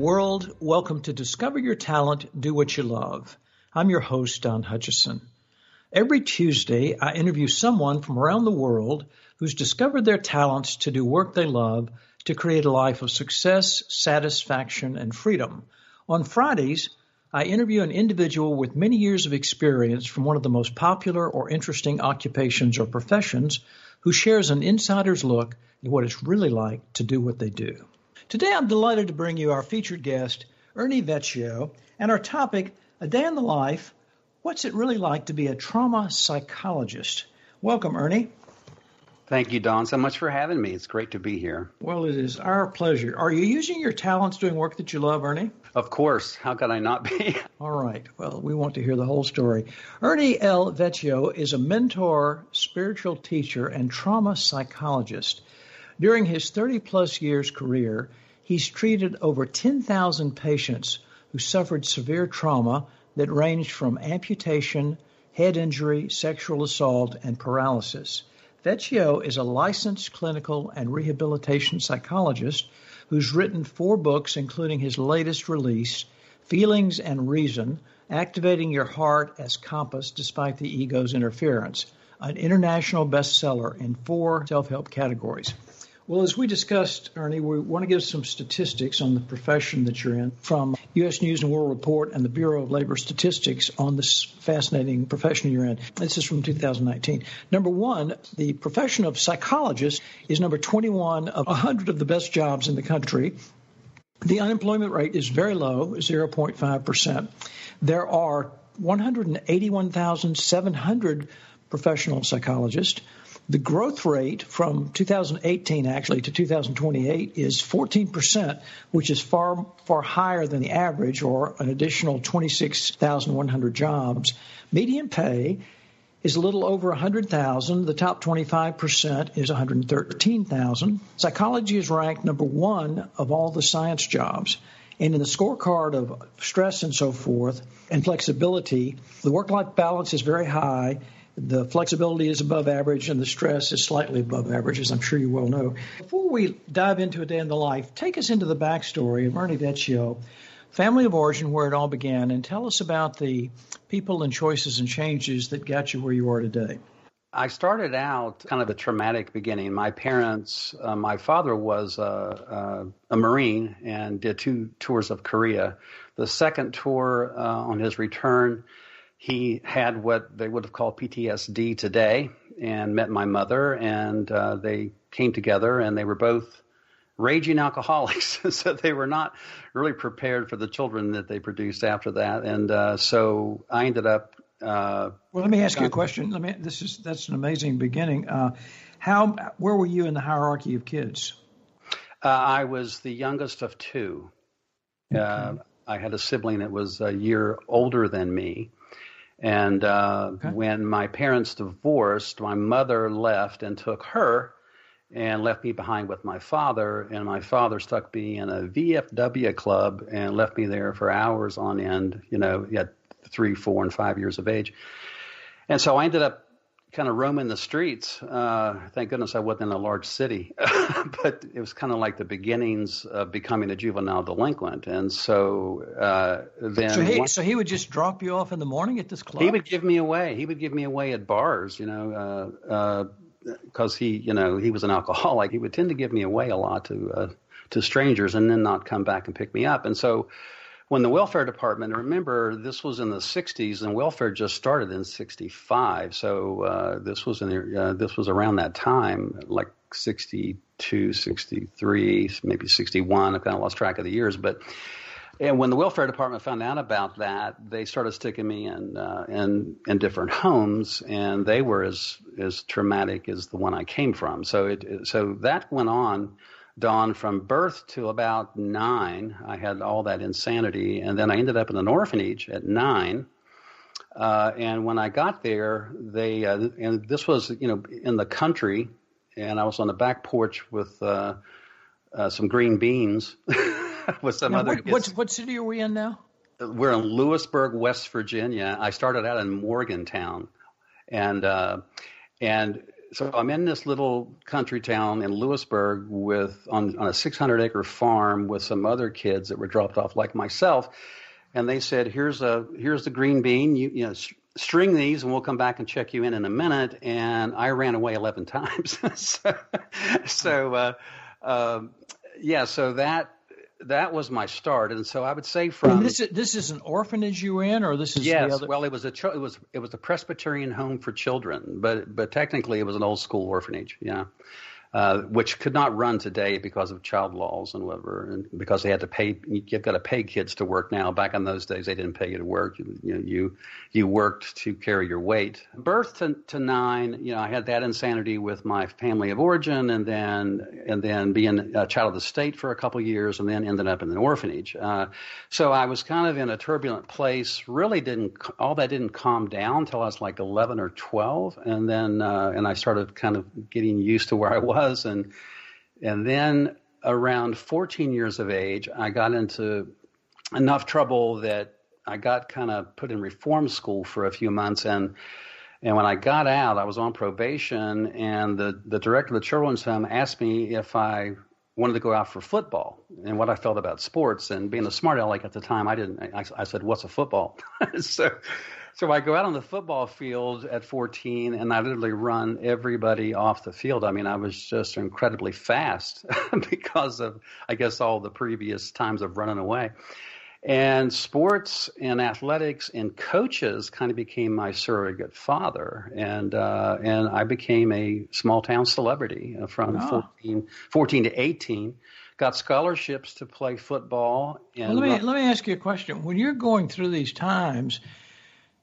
world. Welcome to Discover Your Talent, Do What You Love. I'm your host, Don Hutcheson. Every Tuesday, I interview someone from around the world who's discovered their talents to do work they love to create a life of success, satisfaction, and freedom. On Fridays, I interview an individual with many years of experience from one of the most popular or interesting occupations or professions who shares an insider's look at what it's really like to do what they do. Today, I'm delighted to bring you our featured guest, Ernie Vecchio, and our topic, A Day in the Life, What's It Really Like to Be a Trauma Psychologist? Welcome, Ernie. Thank you, Don, so much for having me. It's great to be here. Well, it is our pleasure. Are you using your talents doing work that you love, Ernie? Of course. How could I not be? All right. Well, we want to hear the whole story. Ernie L. Vecchio is a mentor, spiritual teacher, and trauma psychologist. During his 30-plus years career, he's treated over 10,000 patients who suffered severe trauma that ranged from amputation, head injury, sexual assault, and paralysis. Vecchio is a licensed clinical and rehabilitation psychologist who's written 4 books, including his latest release, Feelings and Reason, Activating Your Heart as Compass Despite the Ego's Interference, an international bestseller in 4 self-help categories. Well, as we discussed, Ernie, we want to give some statistics on the profession that you're in from U.S. News and World Report and the Bureau of Labor Statistics on this fascinating profession you're in. This is from 2019. Number 1, the profession of psychologist is number 21 of 100 of the best jobs in the country. The unemployment rate is very low, 0.5%. There are 181,700 professional psychologists. The growth rate from 2018 actually to 2028 is 14%, which is far higher than the average, or an additional 26,100 jobs. Median pay is a little over 100,000. The top 25% is 113,000. Psychology is ranked number 1 of all the science jobs. And in the scorecard of stress and so forth and flexibility, the work-life balance is very high. The flexibility is above average, and the stress is slightly above average, as I'm sure you well know. Before we dive into A Day in the Life, take us into the backstory of Ernie Vecchio, family of origin, where it all began, and tell us about the people and choices and changes that got you where you are today. I started out kind of a traumatic beginning. My parents, my father was a Marine and did 2 tours of Korea. The second tour, on his return, he had what they would have called PTSD today, and met my mother, and they came together, and they were both raging alcoholics. So they were not really prepared for the children that they produced after that. And so I ended up. Well, let me ask you a question. That's an amazing beginning. Where were you in the hierarchy of kids? I was the youngest of 2. Okay. I had a sibling that was a year older than me. And when my parents divorced, my mother left and took her and left me behind with my father. And my father stuck me in a VFW club and left me there for hours on end, at 3, 4, and 5 years of age. And so I ended up kind of roaming the streets. Thank goodness I wasn't in a large city, but it was kind of like the beginnings of becoming a juvenile delinquent. And so then, so he would just drop you off in the morning at this club. He would give me away. He would give me away at bars, because he was an alcoholic. He would tend to give me away a lot to strangers, and then not come back and pick me up. And so, when the welfare department, remember, this was in the 60s, and welfare just started in 65. So this was around that time, like 62, 63, maybe 61. I've kind of lost track of the years. And when the welfare department found out about that, they started sticking me in different homes, and they were as traumatic as the one I came from. So that went on, Don, from birth to about 9. I had all that insanity, and then I ended up in an orphanage at 9. And when I got there, and this was in the country, and I was on the back porch with some green beans with some other kids. What city are we in now? We're in Lewisburg, West Virginia. I started out in Morgantown, and so I'm in this little country town in Lewisburg on a 600-acre farm with some other kids that were dropped off like myself, and they said, "Here's the green bean. You know, string these, and we'll come back and check you in a minute." And I ran away 11 times. So that was my start, and so I would say from this is an orphanage you were in, or this is yes. the other? Well, it was a Presbyterian home for children, but technically it was an old school orphanage. Yeah. Which could not run today because of child laws and whatever, and because they had to pay. You've got to pay kids to work now. Back in those days, they didn't pay you to work. You worked to carry your weight. Birth to 9, I had that insanity with my family of origin, and then being a child of the state for a couple of years, and then ended up in an orphanage. So I was kind of in a turbulent place. Really all that didn't calm down until I was like 11 or 12, and then I started kind of getting used to where I was. And then around 14 years of age, I got into enough trouble that I got kind of put in reform school for a few months. And when I got out, I was on probation, and the director of the children's home asked me if I wanted to go out for football and what I felt about sports. And being a smart aleck at the time, I said, "What's a football?" So I go out on the football field at 14, and I literally run everybody off the field. I mean, I was just incredibly fast because of, I guess, all the previous times of running away. And sports and athletics and coaches kind of became my surrogate father. And I became a small town celebrity from 14 to 18. Got scholarships to play football. And let me ask you a question. When you're going through these times,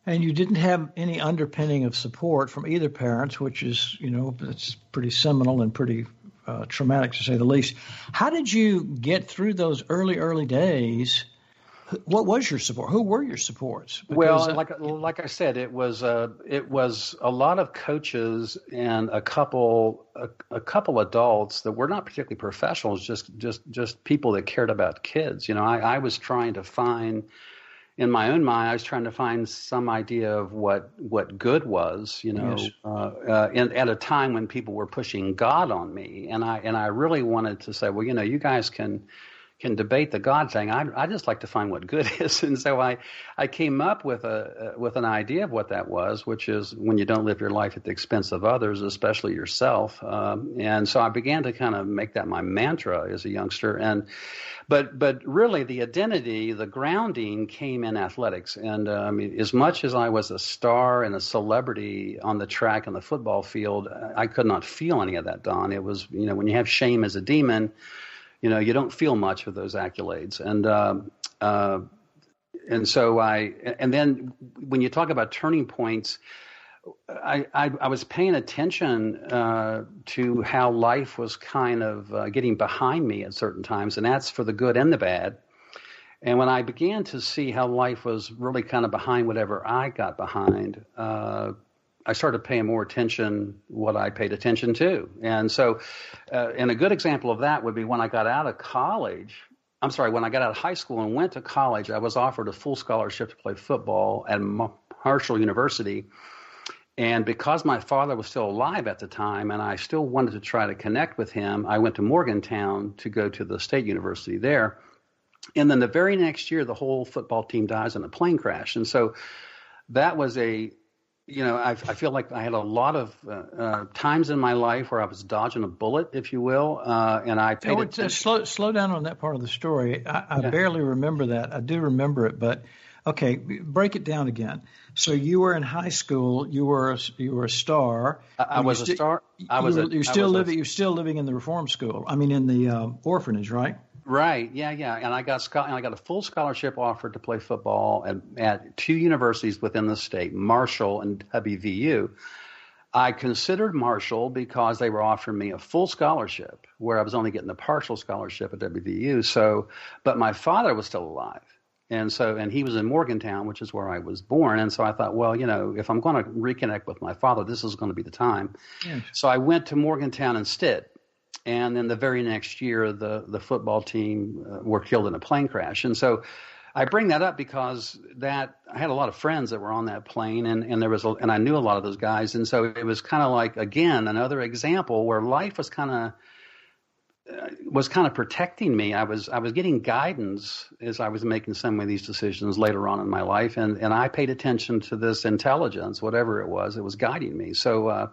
and you didn't have any underpinning of support from either parents, which is, that's pretty seminal and pretty traumatic to say the least. How did you get through those early days? What was your support? Who were your supports? Because like I said, it was a lot of coaches and a couple adults that were not particularly professionals, just people that cared about kids. I was trying to find. In my own mind, I was trying to find some idea of what good was, Yes. At a time when people were pushing God on me, and I really wanted to say, well, you guys can debate the God thing. I just like to find what good is, and so I came up with an idea of what that was, which is when you don't live your life at the expense of others, especially yourself. And so I began to kind of make that my mantra as a youngster, But really, the identity, the grounding came in athletics. And as much as I was a star and a celebrity on the track and the football field, I could not feel any of that, Don. It was, when you have shame as a demon, you don't feel much of those accolades. And then when you talk about turning points, I was paying attention to how life was kind of getting behind me at certain times, and that's for the good and the bad. And when I began to see how life was really kind of behind whatever I got behind, I started paying more attention what I paid attention to. And so, and a good example of that would be when I got out of college. When I got out of high school and went to college, I was offered a full scholarship to play football at Marshall University. And because my father was still alive at the time and I still wanted to try to connect with him, I went to Morgantown to go to the state university there. And then the very next year, the whole football team dies in a plane crash. And so that was I feel like I had a lot of times in my life where I was dodging a bullet, if you will. And I paid attention. Slow down on that part of the story. I barely remember that. I do remember it, but okay, break it down again. So you were in high school. You were a star. I was a star. You're still living in the reform school. I mean, in the orphanage, right? Right. Yeah. And I got a full scholarship offer to play football at 2 universities within the state, Marshall and WVU. I considered Marshall because they were offering me a full scholarship, where I was only getting a partial scholarship at WVU. But my father was still alive. And he was in Morgantown, which is where I was born. And so I thought, well, if I'm going to reconnect with my father, this is going to be the time. Yes. So I went to Morgantown instead. And then the very next year, the football team were killed in a plane crash. And so I bring that up because I had a lot of friends that were on that plane, and and I knew a lot of those guys, and so it was kind of like, again, another example where life was kind of protecting me. I was getting guidance as I was making some of these decisions later on in my life, and I paid attention to this intelligence, whatever it was guiding me. So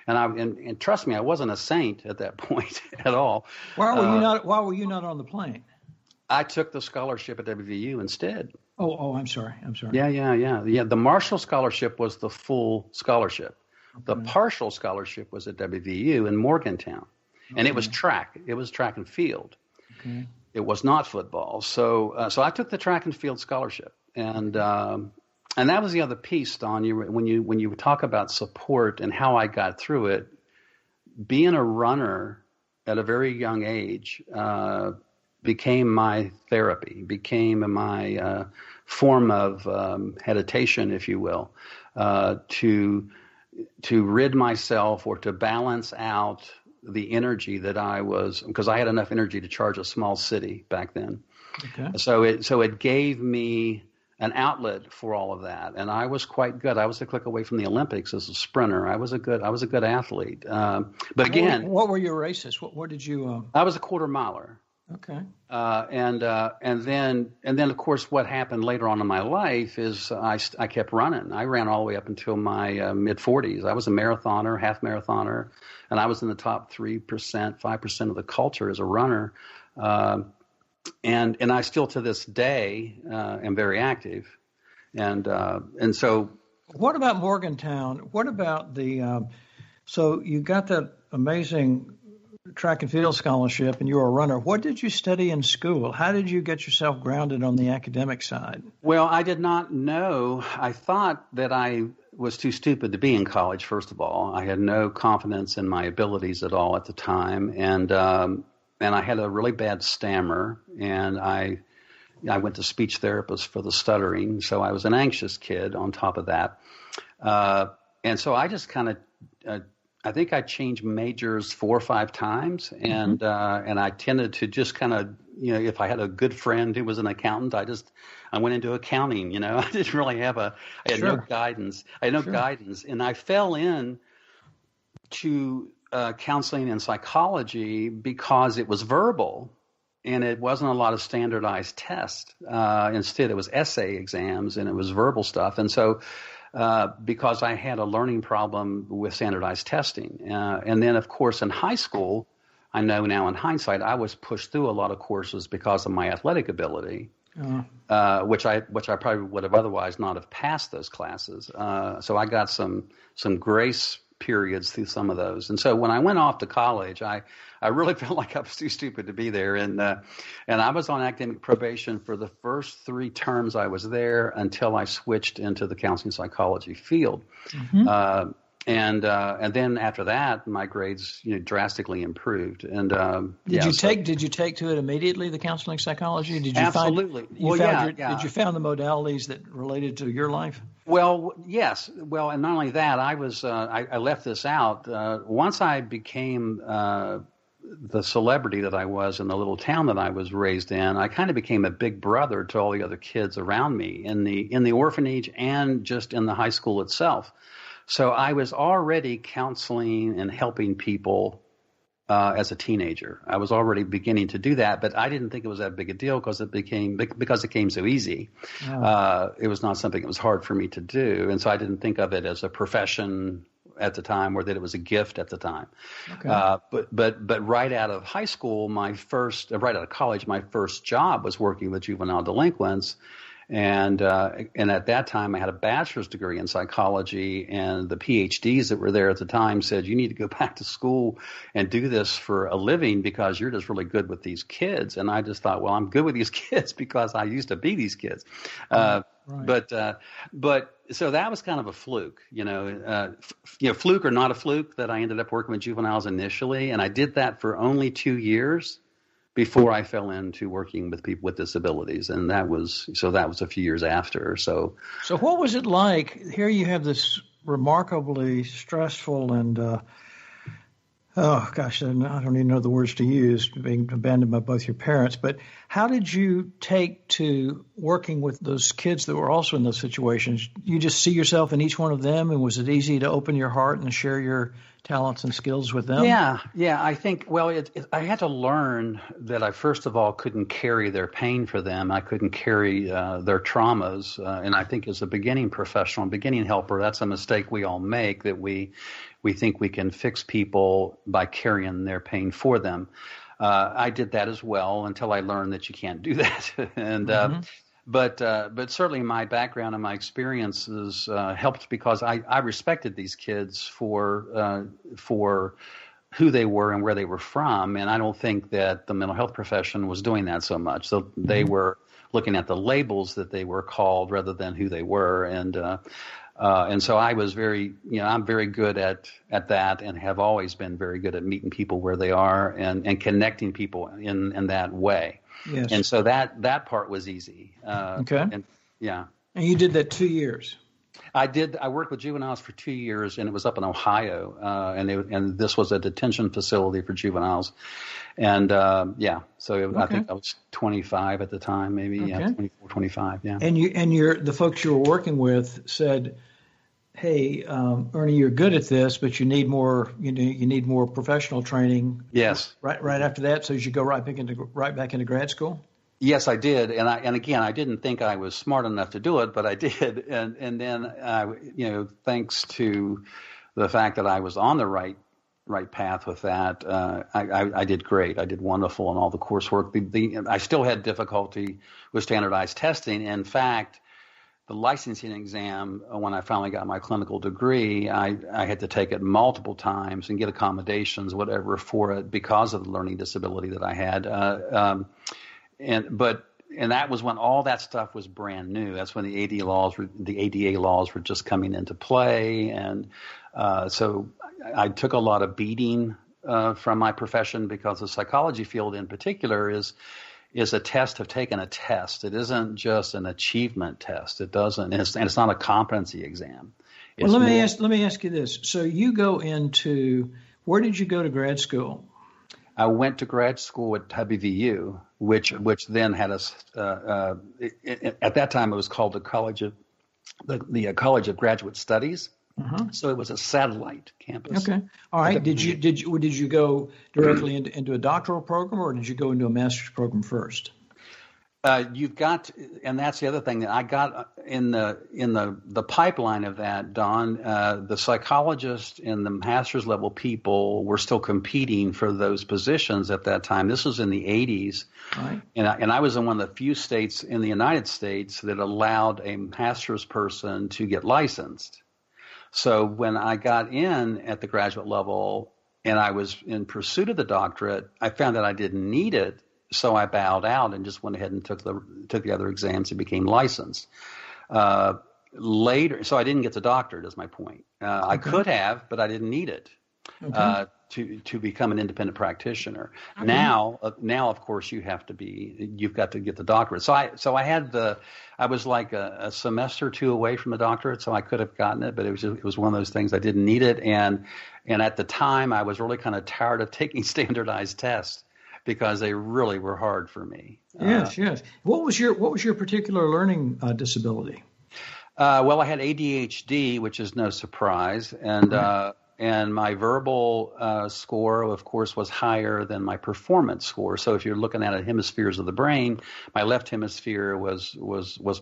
and trust me, I wasn't a saint at that point at all. Why were you not on the plane? I took the scholarship at WVU instead. Oh, I'm sorry. Yeah. The Marshall Scholarship was the full scholarship. Okay. The partial scholarship was at WVU in Morgantown. Okay. And it was track. It was track and field. Okay. It was not football. So I took the track and field scholarship. And that was the other piece, Don. When you talk about support and how I got through it, being a runner at a very young age, became my therapy, became my form of meditation, if you will, to rid myself or to balance out the energy that I was, because I had enough energy to charge a small city back then. Okay. So it gave me an outlet for all of that, and I was quite good. I was a click away from the Olympics as a sprinter. I was a good athlete. But again, what were your races? What did you? I was a quarter miler. Okay. And then of course what happened later on in my life is I kept running. I ran all the way up until my mid 40s. I was a marathoner, half marathoner, and I was in the top 3%, 5% of the culture as a runner. And I still to this day am very active. And so. What about Morgantown? What about so you got that amazing track and field scholarship and you were a runner. What did you study in school? How did you get yourself grounded on the academic side? Well, I did not know. I thought that I was too stupid to be in college, first of all. I had no confidence in my abilities at all at the time. And I had a really bad stammer, and I went to speech therapist for the stuttering. So I was an anxious kid on top of that. And so I just kind of, I think I changed majors 4 or 5 times, and I tended to just kind of, if I had a good friend who was an accountant, I went into accounting. I didn't really have I had no guidance. I had no guidance, and I fell in to counseling and psychology because it was verbal, and it wasn't a lot of standardized tests. Instead, it was essay exams, and it was verbal stuff, and so. Because I had a learning problem with standardized testing. And then, of course, in high school, I know now in hindsight, I was pushed through a lot of courses because of my athletic ability, which I probably would have otherwise not have passed those classes. So I got some grace periods through some of those. And so when I went off to college, I really felt like I was too stupid to be there. And I was on academic probation for the first 3 terms I was there until I switched into the counseling psychology field. Mm-hmm. And then after that, my grades drastically improved. And did you take to it immediately, the counseling psychology? Did you absolutely? Did you found the modalities that related to your life? Well, yes. Well, and not only that, I was I left this out. Once I became the celebrity that I was in the little town that I was raised in, I kind of became a big brother to all the other kids around me in the orphanage and just in the high school itself. So I was already counseling and helping people as a teenager. I was already beginning to do that, but I didn't think it was that big a deal because it came so easy. Oh. It was not something that was hard for me to do, and so I didn't think of it as a profession at the time, or that it was a gift at the time. Okay. But right out of high school, right out of college, my first job was working with juvenile delinquents. And at that time, I had a bachelor's degree in psychology, and the PhDs that were there at the time said, you need to go back to school and do this for a living because you're just really good with these kids. And I just thought, well, I'm good with these kids because I used to be these kids. Right. But so that was kind of a fluke, fluke or not a fluke that I ended up working with juveniles initially. And I did that for only 2 years before I fell into working with people with disabilities. And that was a few years after. So what was it like? Here you have this remarkably stressful and Oh, gosh, I don't even know the words to use, being abandoned by both your parents. But how did you take to working with those kids that were also in those situations? You just see yourself in each one of them, and was it easy to open your heart and share your talents and skills with them? Yeah. I think, well, I had to learn that I, first of all, couldn't carry their pain for them. I couldn't carry their traumas. And I think as a beginning professional, beginning helper, that's a mistake we all make, that we think we can fix people by carrying their pain for them. I did that as well until I learned that you can't do that. And But certainly my background and my experiences helped, because I respected these kids for who they were and where they were from, and I don't think that the mental health profession was doing that so much. So they were looking at the labels that they were called rather than who they were, and so I was very, I'm very good at that, and have always been very good at meeting people where they are and connecting people in that way. Yes. And so that part was easy. Okay. And you did that 2 years. I worked with juveniles for 2 years, and it was up in Ohio, and this was a detention facility for juveniles, and so I think I was 25 at the time, maybe 24, 25, yeah. And the folks you were working with said, "Hey, Ernie, you're good at this, but you need more. You need more professional training." Yes. Right after that, so you should go right back into grad school. Yes, I did, and again, I didn't think I was smart enough to do it, but I did, and then thanks to the fact that I was on the right path with that, I did great. I did wonderful in all the coursework. I still had difficulty with standardized testing. In fact, the licensing exam, when I finally got my clinical degree, I had to take it multiple times and get accommodations, whatever, for it because of the learning disability that I had. And that was when all that stuff was brand new. That's when the ADA laws were just coming into play, and so I took a lot of beating from my profession, because the psychology field in particular is a test of taking a test. It isn't just an achievement test. It doesn't, and it's not a competency exam. Well, let me ask you this. So you go into, where did you go to grad school? I went to grad school at WVU, which then had us. At that time, it was called the College of Graduate Studies. So it was a satellite campus. Okay, all right. Did you go directly into a doctoral program, or did you go into a master's program first? You've got, and that's the other thing that I got in the pipeline of that, Don. The psychologist and the master's level people were still competing for those positions at that time. This was in the 80s, right. And I was in one of the few states in the United States that allowed a master's person to get licensed. So when I got in at the graduate level and I was in pursuit of the doctorate, I found that I didn't need it. So I bowed out and just went ahead and took the other exams and became licensed. Later, so I didn't get the doctorate, is my point. I could have, but I didn't need it to become an independent practitioner. Okay. Now, of course, you've got to get the doctorate. So I was like a semester or two away from the doctorate, so I could have gotten it, but it was one of those things I didn't need it, and at the time I was really kind of tired of taking standardized tests, because they really were hard for me. Yes. What was your particular learning disability? Well, I had ADHD, which is no surprise, and my verbal score, of course, was higher than my performance score. So if you're looking at hemispheres of the brain, my left hemisphere was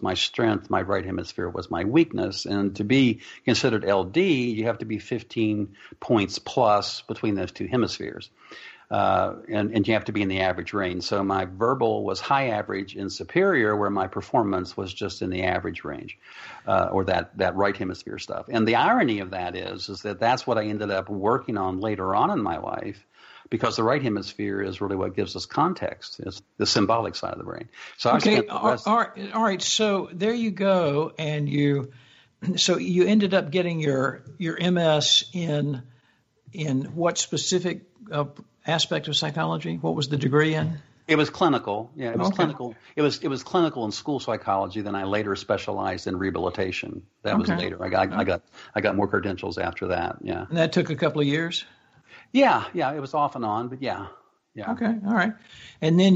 my strength, my right hemisphere was my weakness. And to be considered LD, you have to be 15 points plus between those two hemispheres. And you have to be in the average range. So my verbal was high average and superior, where my performance was just in the average range, or that right hemisphere stuff. And the irony of that is that that's what I ended up working on later on in my life, because the right hemisphere is really what gives us context. It's the symbolic side of the brain. So all right. So there you go, and you ended up getting your MS in what specific aspect of psychology? What was the degree in? It was clinical. Yeah, it was clinical. It was clinical in school psychology. Then I later specialized in rehabilitation. That was later. I got more credentials after that. Yeah. And that took a couple of years? Yeah, it was off and on, but yeah. Okay, all right. And then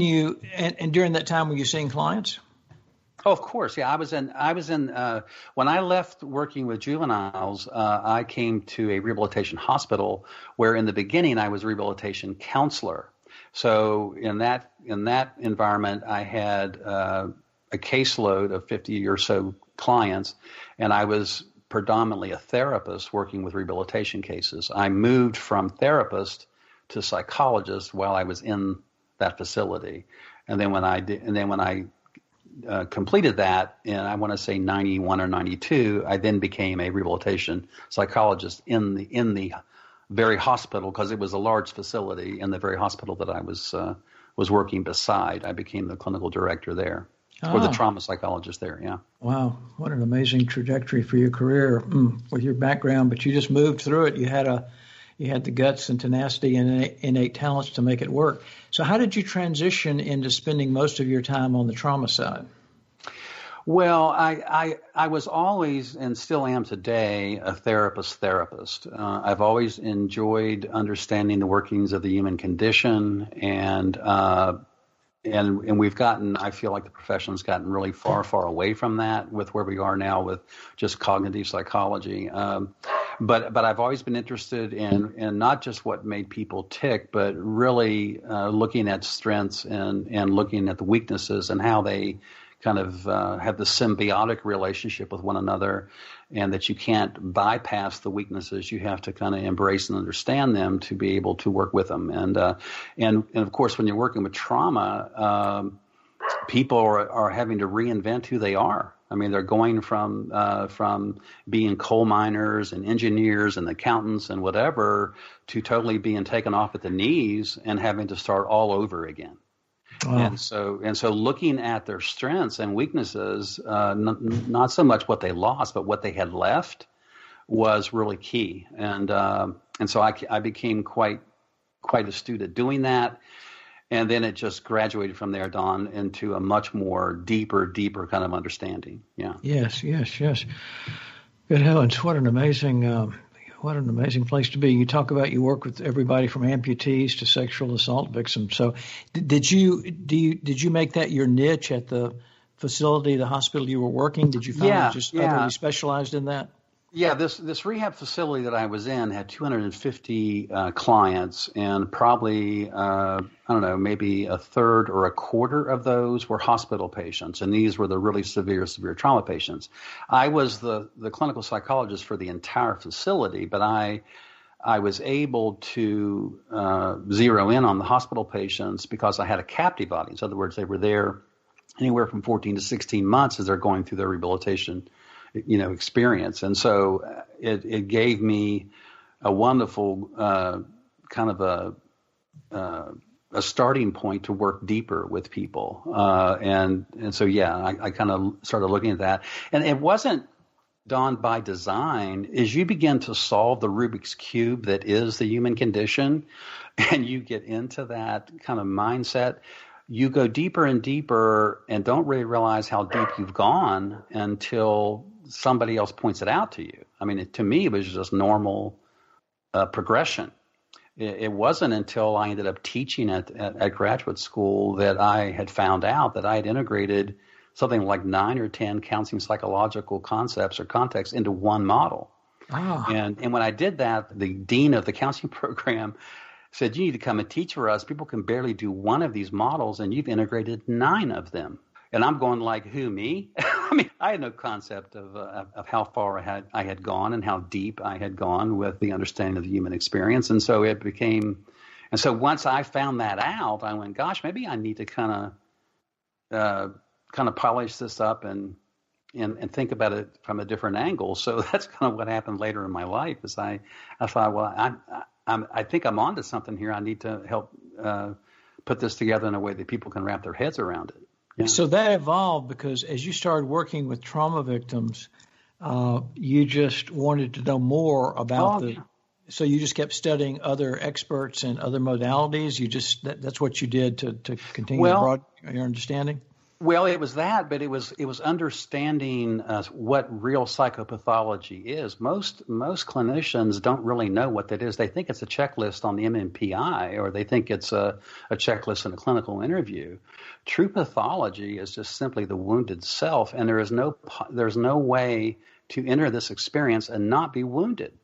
and during that time, were you seeing clients? Oh, of course. Yeah, when I left working with juveniles, I came to a rehabilitation hospital where in the beginning I was a rehabilitation counselor. So in that environment, I had a caseload of 50 or so clients, and I was predominantly a therapist working with rehabilitation cases. I moved from therapist to psychologist while I was in that facility. And then when I completed that, and I want to say 91 or 92, I then became a rehabilitation psychologist in the very hospital, because it was a large facility. In the very hospital that I was working beside, I became the clinical director there, or the trauma psychologist there. Yeah. Wow, what an amazing trajectory for your career with your background. But you just moved through it. You had the guts and tenacity and innate talents to make it work. So how did you transition into spending most of your time on the trauma side? Well, I was always, and still am today, a therapist. I've always enjoyed understanding the workings of the human condition, and we've gotten, I feel like the profession's gotten really far away from that with where we are now with just cognitive psychology. But I've always been interested in not just what made people tick, but really looking at strengths and looking at the weaknesses and how they kind of have the symbiotic relationship with one another, and that you can't bypass the weaknesses. You have to kind of embrace and understand them to be able to work with them. And of course, when you're working with trauma, people are having to reinvent who they are. I mean, they're going from being coal miners and engineers and accountants and whatever to totally being taken off at the knees and having to start all over again. Wow. And so looking at their strengths and weaknesses, not so much what they lost, but what they had left, was really key. And so I became quite astute at doing that. And then it just graduated from there, Don, into a much more deeper kind of understanding. Yeah. Yes. Good heavens, what an amazing place to be. You talk about you work with everybody from amputees to sexual assault victims. So did you make that your niche at the facility, the hospital you were working? Did you find utterly specialized in that? Yeah, this rehab facility that I was in had 250 clients, and probably, I don't know, maybe a third or a quarter of those were hospital patients, and these were the really severe trauma patients. I was the clinical psychologist for the entire facility, but I was able to zero in on the hospital patients because I had a captive audience. In other words, they were there anywhere from 14 to 16 months as they're going through their rehabilitation experience. And so it gave me a wonderful kind of a starting point to work deeper with people. And so, I kind of started looking at that. And it wasn't, Don, by design. As you begin to solve the Rubik's Cube that is the human condition, and you get into that kind of mindset, you go deeper and deeper and don't really realize how deep you've gone until somebody else points it out to you. I mean, to me, it was just normal progression. It wasn't until I ended up teaching at graduate school that I had found out that I had integrated something like 9 or 10 counseling psychological concepts or contexts into one model. And when I did that, the dean of the counseling program said, "You need to come and teach for us. People can barely do one of these models, and you've integrated 9 of them." And I'm going like, who, me? I mean, I had no concept of how far I had gone and how deep I had gone with the understanding of the human experience. And so once I found that out, I went, gosh, maybe I need to kind of polish this up and think about it from a different angle. So that's kind of what happened later in my life. Is I thought, well, I think I'm onto something here. I need to help put this together in a way that people can wrap their heads around it. Yeah. So that evolved because as you started working with trauma victims, you just wanted to know more about So you just kept studying other experts and other modalities. That's what you did to continue to broaden your understanding. Well, it was that, but it was understanding what real psychopathology is. Most clinicians don't really know what that is. They think it's a checklist on the MMPI, or they think it's a checklist in a clinical interview. True pathology is just simply the wounded self, and there's no way to enter this experience and not be wounded.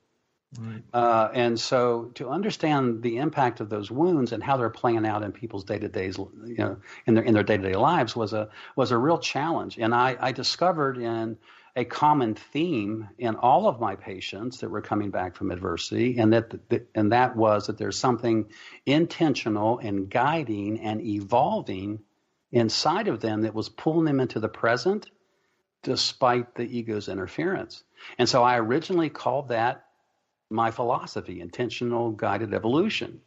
Right. And so to understand the impact of those wounds and how they're playing out in people's day-to-days, in their day-to-day lives was a real challenge. And I discovered in a common theme in all of my patients that were coming back from adversity, and that was that there's something intentional and guiding and evolving inside of them that was pulling them into the present despite the ego's interference. And so I originally called that my philosophy, intentional guided evolution,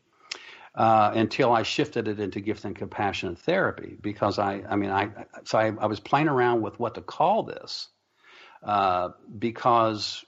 until I shifted it into gift and compassionate therapy, because I was playing around with what to call this, because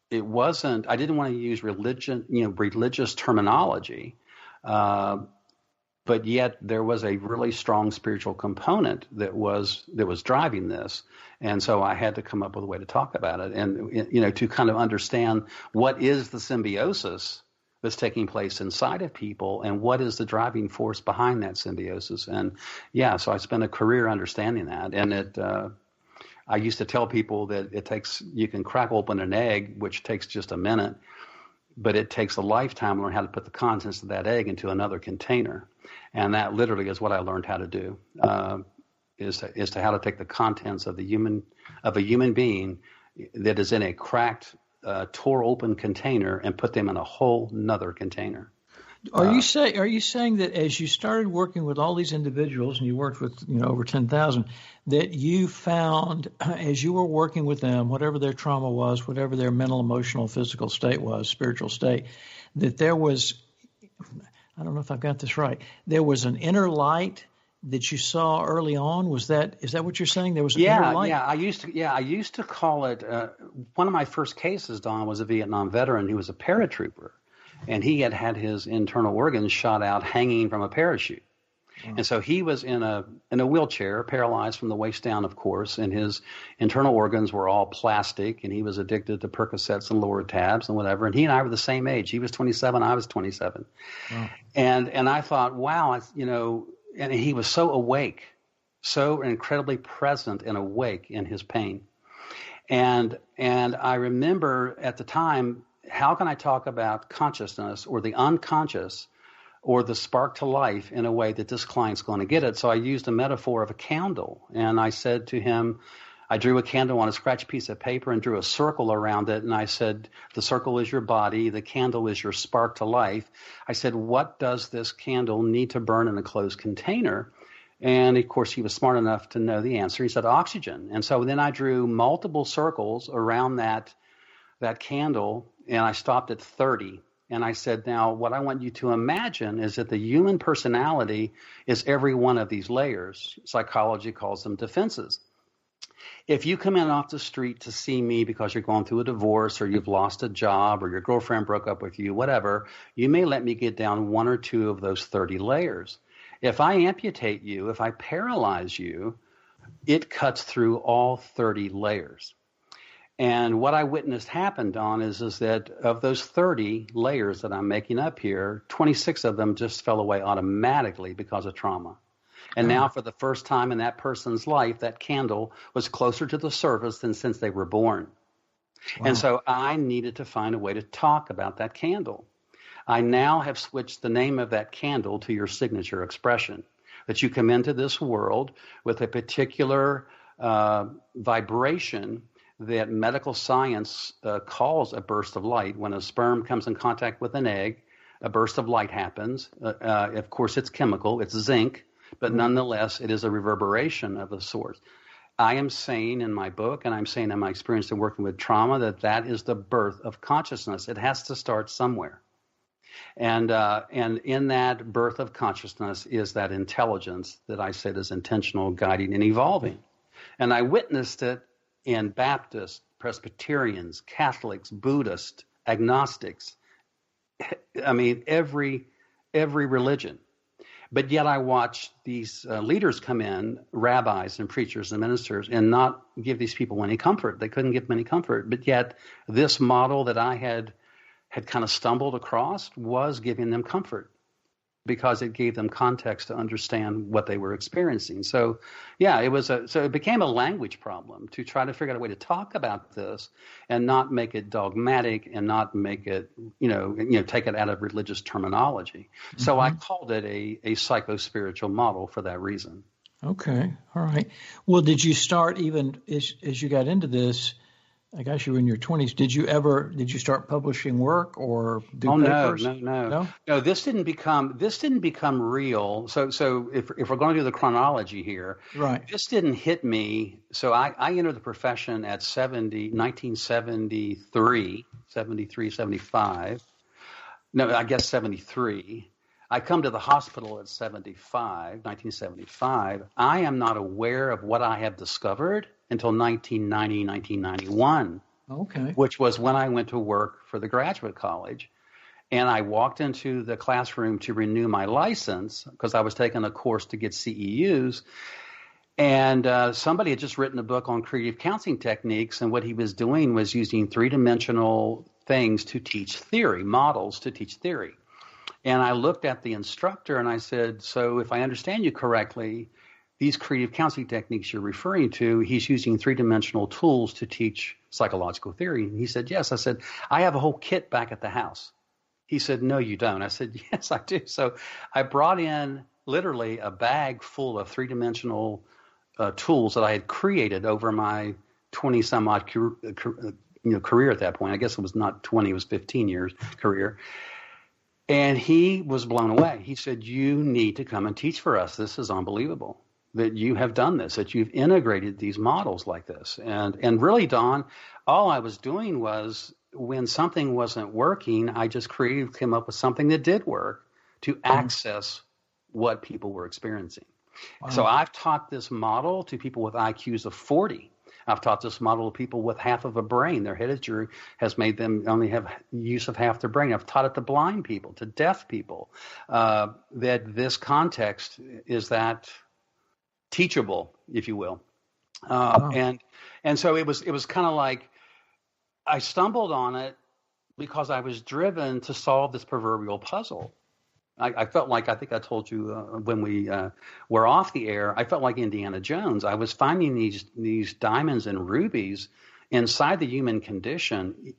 it wasn't, I didn't want to use religious terminology, but yet there was a really strong spiritual component that was driving this. And so I had to come up with a way to talk about it, and to kind of understand what is the symbiosis that's taking place inside of people, and what is the driving force behind that symbiosis. And so I spent a career understanding that. And I used to tell people that you can crack open an egg, which takes just a minute, but it takes a lifetime to learn how to put the contents of that egg into another container. And that literally is what I learned how to do. Is to how to take the contents of a human being that is in a cracked, tore open container and put them in a whole nother container. Are you saying that as you started working with all these individuals, and you worked with over 10,000, that you found as you were working with them, whatever their trauma was, whatever their mental, emotional, physical state was, spiritual state, that there was, I don't know if I've got this right, there was an inner light that you saw early on? Is that what you're saying? There was an inner light? I used to call it, one of my first cases, Don, was a Vietnam veteran who was a paratrooper, and he had his internal organs shot out hanging from a parachute. Wow. And so he was in a wheelchair, paralyzed from the waist down, of course, and his internal organs were all plastic, and he was addicted to Percocets and Lortabs and whatever. And he and I were the same age. He was 27, I was 27. Wow. And I thought, wow, and he was so awake, so incredibly present and awake in his pain. And I remember at the time, how can I talk about consciousness or the unconscious or the spark to life in a way that this client's going to get it? So I used a metaphor of a candle, and I said to him, I drew a candle on a scratch piece of paper and drew a circle around it, and I said, the circle is your body, the candle is your spark to life. I said, what does this candle need to burn in a closed container? And, of course, he was smart enough to know the answer. He said oxygen. And so then I drew multiple circles around that candle, and I stopped at 30. And I said, now, what I want you to imagine is that the human personality is every one of these layers. Psychology calls them defenses. If you come in off the street to see me because you're going through a divorce, or you've lost a job, or your girlfriend broke up with you, whatever, you may let me get down one or two of those 30 layers. If I amputate you, if I paralyze you, it cuts through all 30 layers. And what I witnessed happen, Don, is that of those 30 layers that I'm making up here, 26 of them just fell away automatically because of trauma. And now for the first time in that person's life, that candle was closer to the surface than since they were born. Wow. And so I needed to find a way to talk about that candle. I now have switched the name of that candle to your signature expression, that you come into this world with a particular vibration that medical science calls a burst of light. When a sperm comes in contact with an egg, a burst of light happens. Of course, it's chemical, it's zinc, but nonetheless, it is a reverberation of a sort. I am saying in my book, and I'm saying in my experience in working with trauma, that is the birth of consciousness. It has to start somewhere. And in that birth of consciousness is that intelligence that I said is intentional, guiding, and evolving. And I witnessed it in Baptists, Presbyterians, Catholics, Buddhists, agnostics. I mean, every religion. But yet I watched these leaders come in, rabbis and preachers and ministers, and not give these people any comfort. They couldn't give them any comfort. But yet this model that I had kind of stumbled across was giving them comfort, because it gave them context to understand what they were experiencing. So, yeah, it became a language problem to try to figure out a way to talk about this and not make it dogmatic and not make it, take it out of religious terminology. Mm-hmm. So I called it a psycho-spiritual model for that reason. Okay, all right. Well, did you start even as you got into this? I guess you were in your 20s. Did you start publishing work or do papers? No. This didn't become real. So if we're going to do the chronology here, right. This didn't hit me. So I entered the profession at 1973, 75. No, I guess 73. I come to the hospital at 1975. I am not aware of what I have discovered until 1990, 1991, okay, which was when I went to work for the graduate college. And I walked into the classroom to renew my license because I was taking a course to get CEUs. And somebody had just written a book on creative counseling techniques, and what he was doing was using three-dimensional things to teach theory, models to teach theory. And I looked at the instructor and I said, so if I understand you correctly, these creative counseling techniques you're referring to, he's using three-dimensional tools to teach psychological theory. And he said, yes. I said, I have a whole kit back at the house. He said, no, you don't. I said, yes, I do. So I brought in literally a bag full of three-dimensional tools that I had created over my 20-some-odd career at that point. I guess it was not 20, it was 15 years career. And he was blown away. He said, you need to come and teach for us. This is unbelievable that you have done this, that you've integrated these models like this. And really, Don, all I was doing was when something wasn't working, I just came up with something that did work to access what people were experiencing. Wow. So I've taught this model to people with IQs of 40. I've taught this model to people with half of a brain. Their head injury has made them only have use of half their brain. I've taught it to blind people, to deaf people, that this context is that teachable, if you will. Wow. And so it was kind of like I stumbled on it because I was driven to solve this proverbial puzzle. I felt like, I think I told you when we were off the air, I felt like Indiana Jones. I was finding these diamonds and rubies inside the human condition,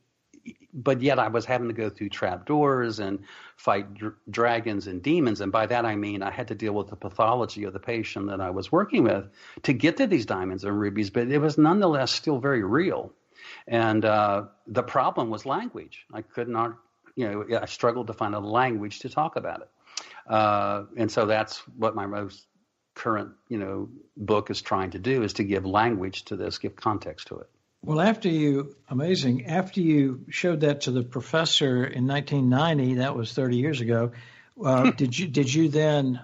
but yet I was having to go through trapdoors and fight dragons and demons. And by that I mean I had to deal with the pathology of the patient that I was working with to get to these diamonds and rubies, but it was nonetheless still very real. And the problem was language. I could not. I struggled to find a language to talk about it. And so that's what my most current, book is trying to do, is to give language to this, give context to it. Well, after you showed that to the professor in 1990, that was 30 years ago, did you then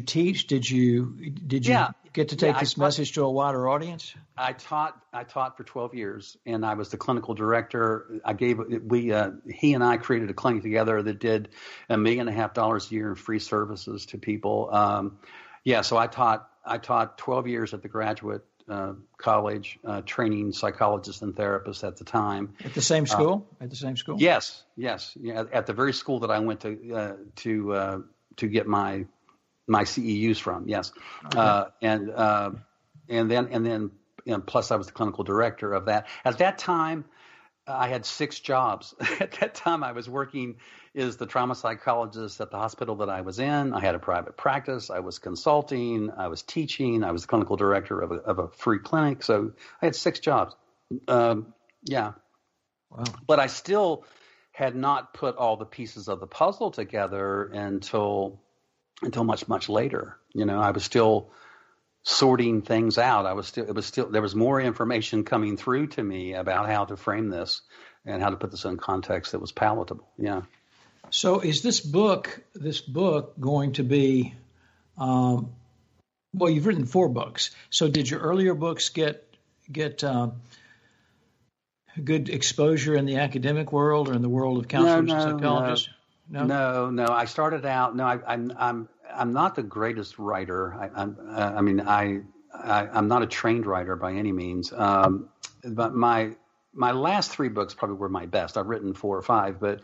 teach? Did you get to take this message to a wider audience? I taught for 12 years, and I was the clinical director. He and I created a clinic together that did $1.5 million a year in free services to people. So I taught 12 years at the graduate college, training psychologists and therapists at the time. At the same school? Yes. Yeah, at the very school that I went to get my CEUs from. Yes. Okay. And then plus I was the clinical director of that. At that time, I had 6 jobs. At that time, I was working as the trauma psychologist at the hospital that I was in. I had a private practice. I was consulting. I was teaching. I was the clinical director of a free clinic. So I had 6 jobs. Yeah. Wow. But I still had not put all the pieces of the puzzle together until much, much later. I was still sorting things out. There was more information coming through to me about how to frame this and how to put this in context that was palatable. Yeah. So is this book going to be, you've written 4 books. So did your earlier books get good exposure in the academic world or in the world of counselors and psychologists? No. No. I started out. No, I'm not the greatest writer. I'm not a trained writer by any means. But my last three books probably were my best. I've written 4 or 5, but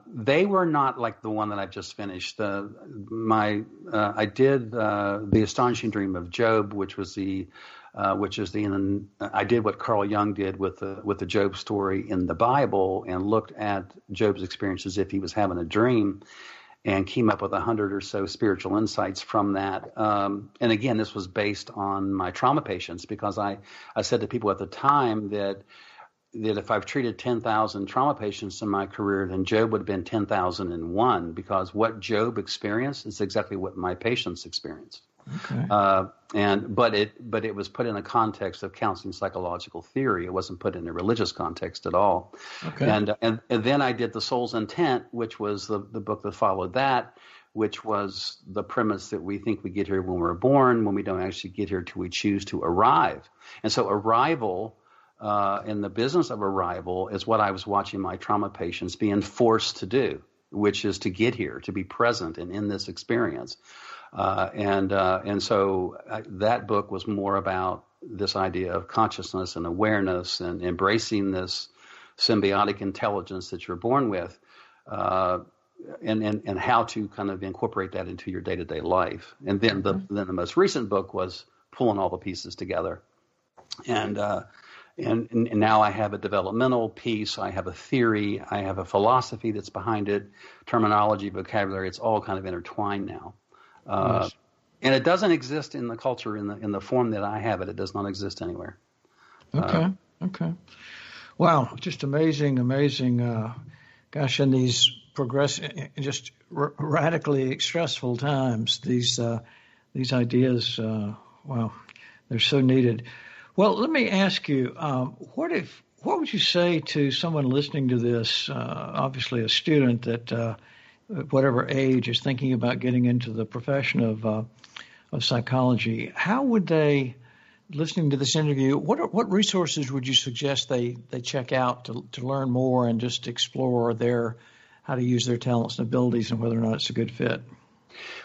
they were not like the one that I've just finished. I did The Astonishing Dream of Job, which is I did what Carl Jung did with the Job story in the Bible, and looked at Job's experience as if he was having a dream, and came up with 100 or so spiritual insights from that. And again, this was based on my trauma patients, because I said to people at the time that if I've treated 10,000 trauma patients in my career, then Job would have been 10,001, because what Job experienced is exactly what my patients experienced. Okay. But it was put in a context of counseling psychological theory. It wasn't put in a religious context at all. Okay. And then I did The Soul's Intent, which was the book that followed that, which was the premise that we think we get here when we're born, when we don't actually get here till we choose to arrive. And so arrival, in the business of arrival, is what I was watching my trauma patients being forced to do, which is to get here, to be present and in this experience. And so that book was more about this idea of consciousness and awareness, and embracing this symbiotic intelligence that you're born with, and how to kind of incorporate that into your day-to-day life. And then the most recent book was pulling all the pieces together. And now I have a developmental piece, I have a theory, I have a philosophy that's behind it, terminology, vocabulary. It's all kind of intertwined now. Yes. And it doesn't exist in the culture in the form that I have it. It does not exist anywhere. Okay. Wow, just amazing. Gosh, in these just radically stressful times, these ideas, wow, they're so needed. Well, let me ask you, what would you say to someone listening to this, obviously a student that at whatever age is thinking about getting into the profession of psychology? How would they, listening to this interview, what resources would you suggest they check out to learn more and just explore how to use their talents and abilities, and whether or not it's a good fit?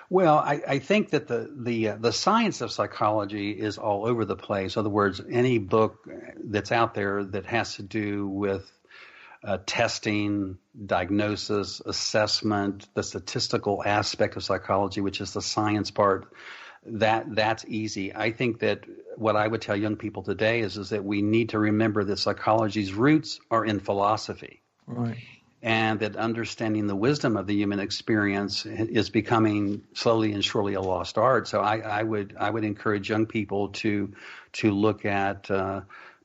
Well, I think that the science of psychology is all over the place. In other words, any book that's out there that has to do with testing, diagnosis, assessment, the statistical aspect of psychology, which is the science part, that's easy. I think that what I would tell young people today is that we need to remember that psychology's roots are in philosophy. Right. And that understanding the wisdom of the human experience is becoming slowly and surely a lost art. So I would encourage young people to look at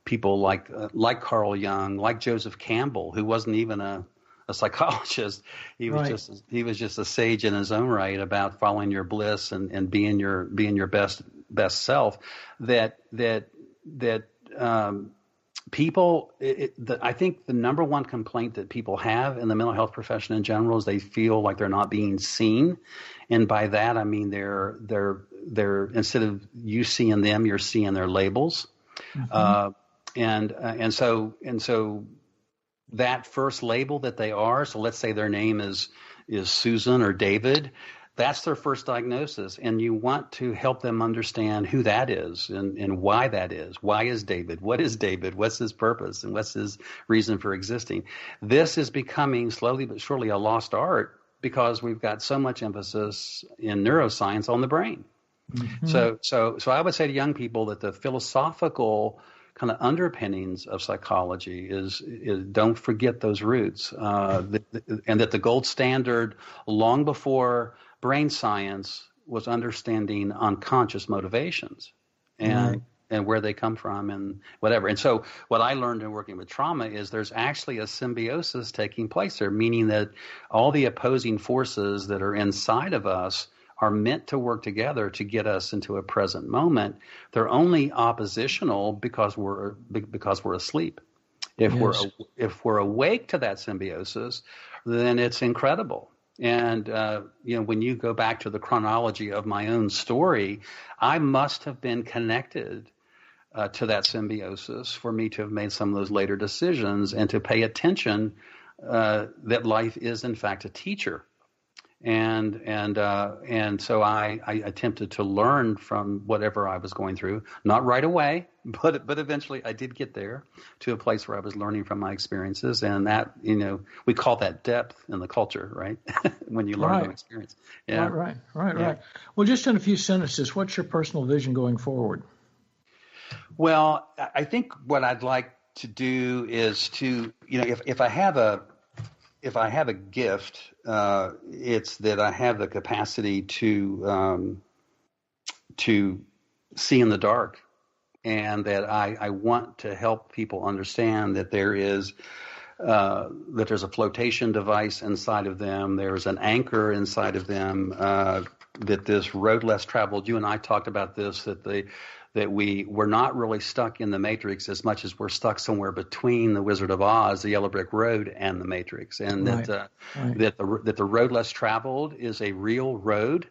people like Carl Jung, like Joseph Campbell, who wasn't even a psychologist. He was just a sage in his own right about following your bliss and being your best self. People, I think the number one complaint that people have in the mental health profession in general is they feel like they're not being seen, and by that I mean they're instead of you seeing them, you're seeing their labels, and so that first label that they are. So let's say their name is Susan or David. That's their first diagnosis, and you want to help them understand who that is and why that is. Why is David? What is David? What's his purpose, and what's his reason for existing? This is becoming slowly but surely a lost art because we've got so much emphasis in neuroscience on the brain. Mm-hmm. So I would say to young people that the philosophical kind of underpinnings of psychology is don't forget those roots, and that the gold standard long before brain science was understanding unconscious motivations and where they come from and whatever. And so what I learned in working with trauma is there's actually a symbiosis taking place there, meaning that all the opposing forces that are inside of us are meant to work together to get us into a present moment. They're only oppositional because we're asleep. If we're awake to that symbiosis, then it's incredible. And when you go back to the chronology of my own story, I must have been connected to that symbiosis for me to have made some of those later decisions and to pay attention that life is in fact a teacher. And so I attempted to learn from whatever I was going through, not right away, but eventually I did get there to a place where I was learning from my experiences, and that, we call that depth in the culture, right? When you learn from experience. Yeah. Right. Well, just in a few sentences, what's your personal vision going forward? Well, I think what I'd like to do is to, if I have a gift, it's that I have the capacity to see in the dark, and that I want to help people understand that there's a flotation device inside of them. There's an anchor inside of them. That this road less traveled. You and I talked about this. That we're not really stuck in the Matrix as much as we're stuck somewhere between the Wizard of Oz, the Yellow Brick Road, and the Matrix, and that the road less traveled is a real road.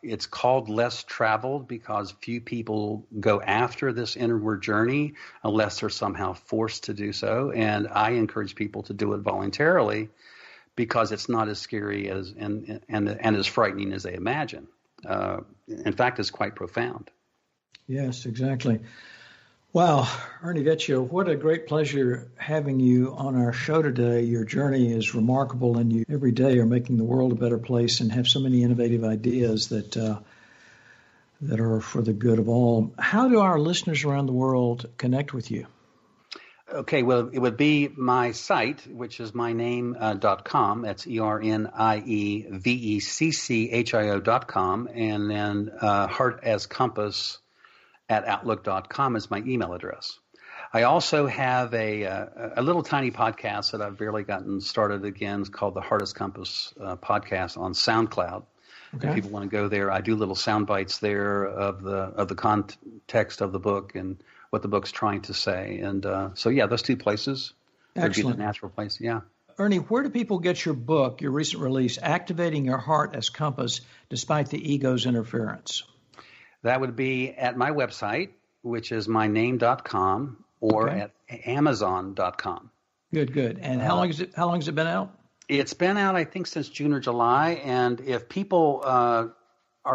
It's called less traveled because few people go after this inward journey unless they're somehow forced to do so, and I encourage people to do it voluntarily because it's not as scary as and as frightening as they imagine. In fact, it's quite profound. Yes, exactly. Wow, Ernie Vecchio, what a great pleasure having you on our show today. Your journey is remarkable, and you every day are making the world a better place and have so many innovative ideas that are for the good of all. How do our listeners around the world connect with you? Okay, well, it would be my site, which is myname.com. That's ERNIEVECCHIO.com. And then heartascompass@outlook.com is my email address. I also have a little tiny podcast that I've barely gotten started again. It's called the Heart as Compass podcast on SoundCloud. Okay. If people want to go there, I do little sound bites there of the context of the book and what the book's trying to say. And so, those two places would be the natural place. Yeah. Ernie, where do people get your book, your recent release, Activating Your Heart as Compass Despite the Ego's Interference? That would be at my website, which is myname.com, or at amazon.com. Good. And how long has it been out? It's been out, I think, since June or July. And if people are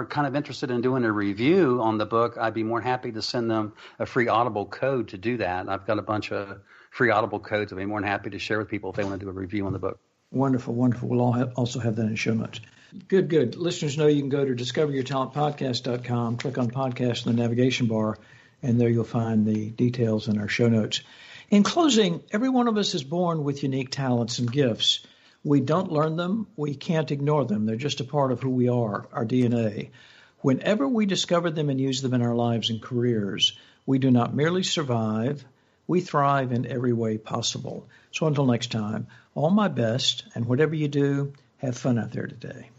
kind of interested in doing a review on the book, I'd be more happy to send them a free Audible code to do that. I've got a bunch of free Audible codes I'd be more than happy to share with people if they want to do a review on the book. Wonderful. We'll also have that in show notes. Good. Listeners know you can go to discoveryourtalentpodcast.com, click on podcast in the navigation bar, and there you'll find the details in our show notes. In closing, every one of us is born with unique talents and gifts. We don't learn them. We can't ignore them. They're just a part of who we are, our DNA. Whenever we discover them and use them in our lives and careers, we do not merely survive, we thrive in every way possible. So until next time, all my best, and whatever you do, have fun out there today.